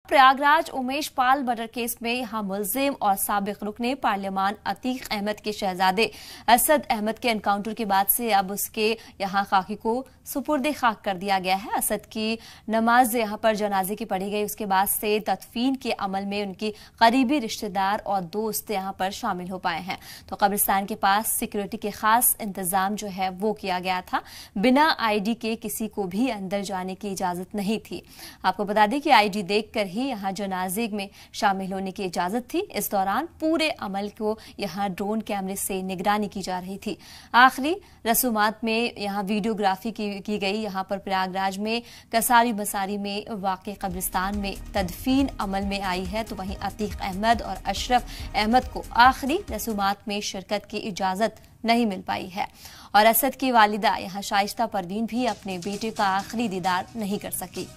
Prayagraj Umesh Pal murder case में यहाँ मुलजिम और साबिक रुकने पार्लियामान अतीक अहमद के शहजादे असद अहमद के एनकाउंटर के बाद से अब उसके यहाँ खाकी को सुपुर्द खाक कर दिया गया है। असद की नमाज यहाँ पर जनाजे की पढ़ी गई, उसके बाद से तदफीन के अमल में उनकी करीबी रिश्तेदार और दोस्त यहाँ पर शामिल हो पाए हैं। तो कब्रिस्तान के पास सिक्योरिटी के खास इंतजाम जो है वो किया गया था। बिना आईडी के किसी को भी अंदर जाने की इजाजत नहीं थी। आपको बता दें कि आईडी देखकर ही यहाँ जनाजे में शामिल होने की इजाजत थी। इस दौरान पूरे अमल को यहाँ ड्रोन कैमरे से निगरानी की जा रही थी। आखिरी रसूमात में यहाँ वीडियोग्राफी की गई। यहाँ पर प्रयागराज में कसारी मसारी में वाक़ कब्रिस्तान में तदफीन अमल में आई है। तो वहीं अतीक अहमद और अशरफ अहमद को आखिरी रसूमात में शिरकत की इजाजत नहीं मिल पाई है और असद की वालिदा यहाँ शाइस्ता परवीन भी अपने बेटे का आखिरी दीदार नहीं कर सकी।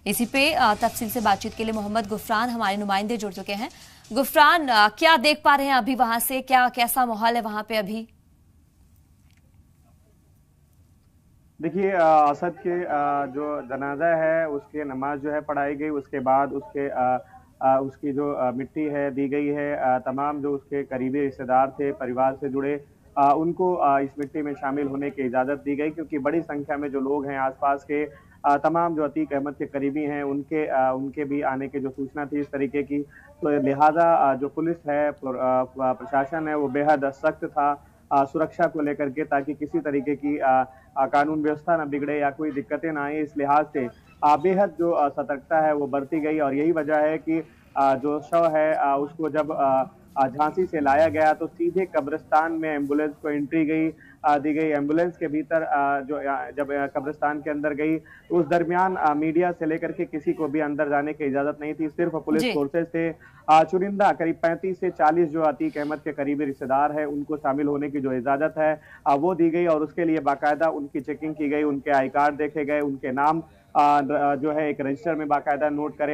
इसी पे तफसील से बातचीत के लिए मोहम्मद गुफरान हमारे नुमाइंदे जुड़ चुके हैं। गुफरान, क्या देख पा रहे हैं अभी वहां से, कैसा माहौल है वहां पे अभी? देखिए, असद के जो जनाजा है उसके नमाज जो है पढ़ाई गई, उसके बाद उसकी जो मिट्टी है दी गई है। तमाम जो उसके करीबी रिश्तेदार थे, परिवार से जुड़े, उनको इस मिट्टी में शामिल होने की इजाज़त दी गई, क्योंकि बड़ी संख्या में जो लोग हैं आसपास के तमाम जो अतीक अहमद के करीबी हैं उनके भी आने की जो सूचना थी इस तरीके की। तो लिहाजा जो पुलिस है, प्रशासन है, वो बेहद सख्त था सुरक्षा को लेकर के, ताकि किसी तरीके की कानून व्यवस्था न बिगड़े या कोई दिक्कतें ना आए। इस लिहाज से बेहद जो सतर्कता है वो बरती गई और यही वजह है कि जो शव है उसको जब झांसी से लाया गया तो सीधे कब्रिस्तान में एम्बुलेंस को एंट्री दी गई। एम्बुलेंस के भीतर जब कब्रिस्तान के अंदर गई तो उस दरमियान मीडिया से लेकर के किसी को भी अंदर जाने की इजाजत नहीं थी। सिर्फ पुलिस फोर्सेस थे। चुनिंदा करीब 35 से 40 जो अतीक अहमद के करीबी रिश्तेदार है उनको शामिल होने की जो इजाजत है वो दी गई और उसके लिए बाकायदा उनकी चेकिंग की गई, उनके आई कार्ड देखे गए, उनके नाम जो है एक रजिस्टर में बाकायदा नोट करे